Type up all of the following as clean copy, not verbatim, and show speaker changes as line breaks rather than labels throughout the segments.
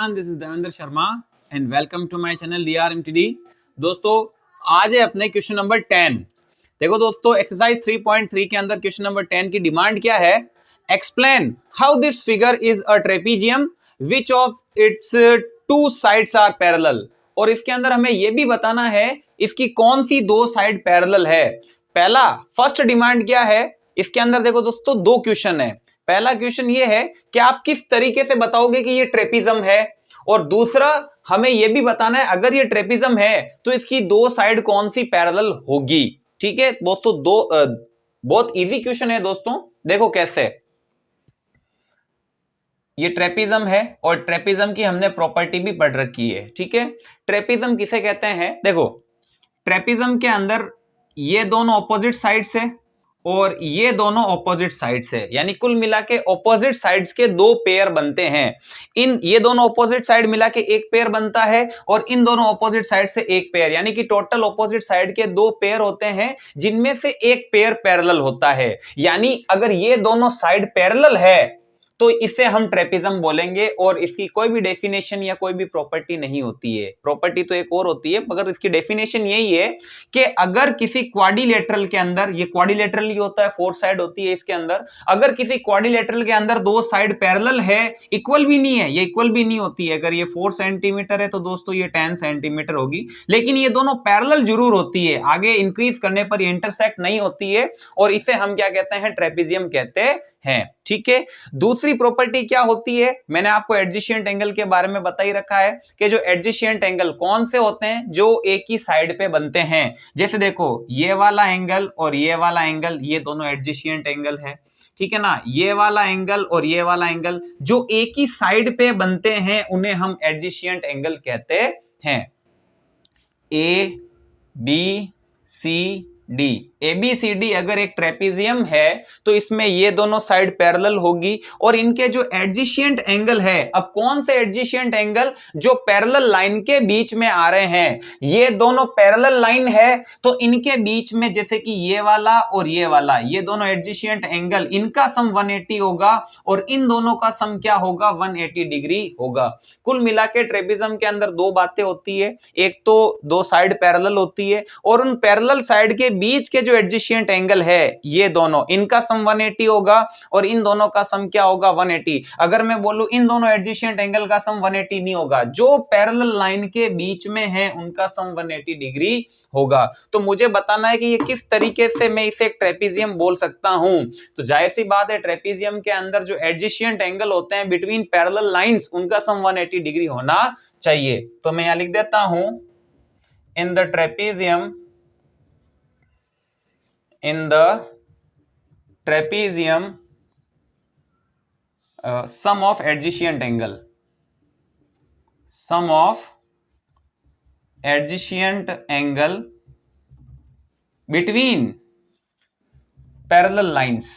Everyone, this is Devendra Sharma and welcome to my channel DRMTD। दोस्तों, आज है अपने क्वेश्चन नंबर 10। देखो दोस्तों, एक्सरसाइज 3.3 के अंदर क्वेश्चन नंबर 10 की डिमांड क्या है? Explain how this figure is a trapezium which of its two sides are parallel. और इसके अंदर हमें यह भी बताना है इसकी कौन सी दो साइड पैरेलल है। पहला फर्स्ट डिमांड क्या है इसके अंदर? देखो दोस्तों, दो क्वेश्चन है। पहला क्वेश्चन ये है कि आप किस तरीके से बताओगे कि ये ट्रेपिज्म है, और दूसरा हमें यह भी बताना है अगर ये ट्रेपिज्म है तो इसकी दो साइड कौन सी पैरेलल होगी। ठीक है दोस्तों, बहुत इजी क्वेश्चन है दोस्तों। देखो कैसे, ये ट्रेपिज्म है और ट्रेपिज्म की हमने प्रॉपर्टी भी पढ़ रखी है। ठीक है, ट्रेपिज्म किसे कहते हैं? देखो, ट्रेपिज्म के अंदर ये दोनों ऑपोजिट साइड्स है और ये दोनों ऑपोजिट साइड्स है, यानी कुल मिला के ऑपोजिट साइड्स के दो पेयर बनते हैं। ये दोनों ऑपोजिट साइड मिला के एक पेयर बनता है और इन दोनों ऑपोजिट साइड से एक पेयर, यानी कि टोटल ऑपोजिट साइड के दो पेयर होते हैं जिनमें से एक पेयर पैरेलल होता है। यानी अगर ये दोनों साइड पैरेलल है तो इसे हम ट्रेपिज्म बोलेंगे, और इसकी कोई भी डेफिनेशन या कोई भी प्रॉपर्टी नहीं होती है। प्रॉपर्टी तो एक और होती है, मगर इसकी डेफिनेशन यही है कि अगर किसी क्वाड्रिलेटरल के अंदर, ये क्वाड्रिलेटरल ही होता है, फोर साइड होती है इसके अंदर, अगर किसी क्वाड्रिलेटरल के अंदर दो साइड पैरेलल है, इक्वल भी नहीं है, ये इक्वल भी नहीं होती है। अगर ये 4 सेंटीमीटर है तो दोस्तों ये 10 सेंटीमीटर होगी, लेकिन ये दोनों पैरेलल जरूर होती है, आगे इंक्रीज करने पर ये इंटरसेक्ट नहीं होती है, और इसे हम क्या कहते हैं? ट्रेपिजियम कहते हैं। ठीक है, दूसरी प्रॉपर्टी क्या होती है? मैंने आपको एडजेसेंट एंगल के बारे में बता ही रखा है कि जो एडजेसेंट एंगल कौन से होते हैं? जो एक ही साइड पे बनते हैं। जैसे देखो, ये वाला एंगल और ये वाला एंगल, ये दोनों एडजेसेंट एंगल है। ठीक है ना, ये वाला एंगल और ये वाला एंगल जो एक ही साइड पे बनते हैं उन्हें हम एडजेसेंट एंगल कहते हैं। A B C D, ABCD अगर एक ट्रेपिजियम है तो इसमें ये दोनों साइड पैरेलल होगी, और इनके जो एडजेसेंट एंगल है, अब कौन से एडजेसेंट एंगल? जो पैरेलल लाइन के बीच में आ रहे हैं। ये दोनों पैरेलल लाइन है तो इनके बीच में, जैसे कि ये वाला और ये वाला, ये दोनों एडजेसेंट एंगल, इनका सम 180 होगा और इन दोनों का सम क्या होगा? 180 डिग्री होगा। कुल मिला के ट्रेपिज्म के अंदर दो बातें होती है, एक तो दो साइड पैरेलल होती है, और उन पैरेलल साइड के बीच के जो एडजेसेंट एंगल है ये दोनों, इनका सम 180 होगा और इन दोनों का सम क्या होगा? 180। अगर मैं बोलूं इन दोनों एडजेसेंट एंगल का सम 180 नहीं होगा, जो पैरेलल लाइन के बीच में है उनका सम 180 डिग्री होगा। तो मुझे बताना है कि ये किस तरीके से मैं इसे एक ट्रेपिजियम बोल सकता हूं। तो जाहिर सी बात है, ट्रेपिजियम के अंदर जो एडजेसेंट एंगल होते हैं बिटवीन पैरेलल लाइंस, उनका सम 180 डिग्री होना चाहिए। तो मैं यहां लिख देता हूं, in the trapezium, in the trapezium sum of adjacent angle between parallel lines।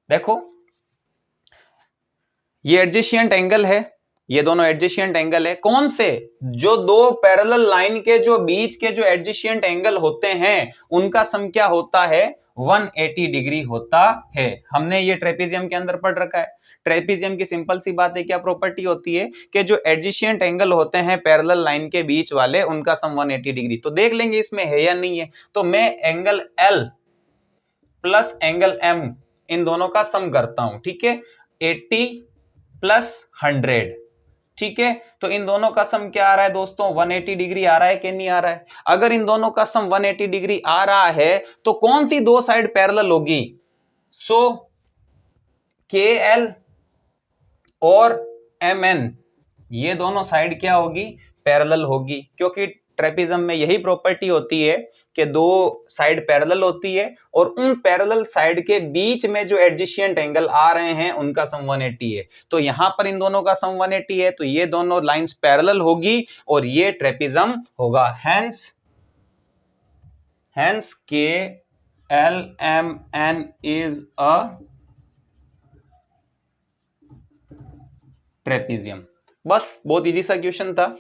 देखो, ये एडजेसेंट एंगल है, ये दोनों एडजेसेंट एंगल है। कौन से? जो दो पैरेलल लाइन के जो बीच के जो एडजेसेंट एंगल होते हैं उनका सम क्या होता है? 180 डिग्री होता है। हमने ये ट्रेपिजियम के अंदर पढ़ रखा है। ट्रेपिजियम की सिंपल सी बात है, क्या प्रॉपर्टी होती है कि जो एडजेसेंट एंगल होते हैं पैरेलल लाइन के बीच वाले, उनका सम 180 डिग्री। तो देख लेंगे इसमें है या नहीं है। तो मैं angle L plus angle M, इन दोनों का सम करता हूं। ठीक है, 80 प्लस 100। ठीक है, तो इन दोनों का सम क्या आ रहा है दोस्तों? 180 डिग्री आ रहा है कि नहीं आ रहा है? अगर इन दोनों का सम 180 डिग्री आ रहा है तो कौन सी दो साइड पैरेलल होगी? सो KL और MN, ये दोनों साइड क्या होगी? पैरेलल होगी, क्योंकि ट्रेपिज्म में यही प्रॉपर्टी होती है कि दो साइड पैरेलल होती है और उन पैरेलल साइड के बीच में जो एडजेसेंट एंगल आ रहे हैं उनका सम 180 है। तो यहां पर इन दोनों का सम 180 है तो ये दोनों लाइंस पैरेलल होगी और ये ट्रेपिज्म होगा। Hence KLMN is a trapezium. बस बहुत इजी सा क्वेश्चन था।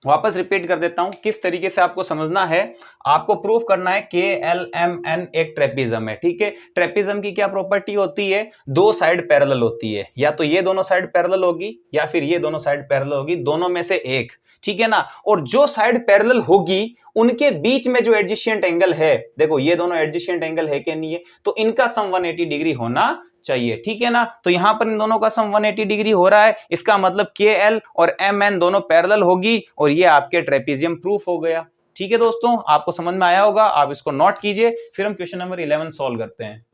वापस रिपीट कर देता हूं किस तरीके से आपको समझना है। आपको प्रूफ करना है KLMN एक ट्रेपिज्म है, ठीक है। ट्रेपिज्म की क्या प्रॉपर्टी होती है, दो साइड पैरेलल होती है, या तो ये दोनों साइड पैरेलल होगी या फिर ये दोनों साइड पैरेलल होगी, दोनों में से एक, ठीक है ना। और जो साइड पैरेलल होगी उनके बीच में जो एडजेसेंट एंगल है, देखो ये दोनों एडजेसेंट एंगल है कि नहीं है, तो इनका सम 180 डिग्री होना चाहिए, ठीक है ना। तो यहां पर इन दोनों का सम 180 डिग्री हो रहा है, इसका मतलब KL और MN दोनों पैरेलल होगी और ये आपके ट्रेपेजियम प्रूफ हो गया। ठीक है दोस्तों, आपको समझ में आया होगा, आप इसको नोट कीजिए, फिर हम क्वेश्चन नंबर 11 सॉल्व करते हैं।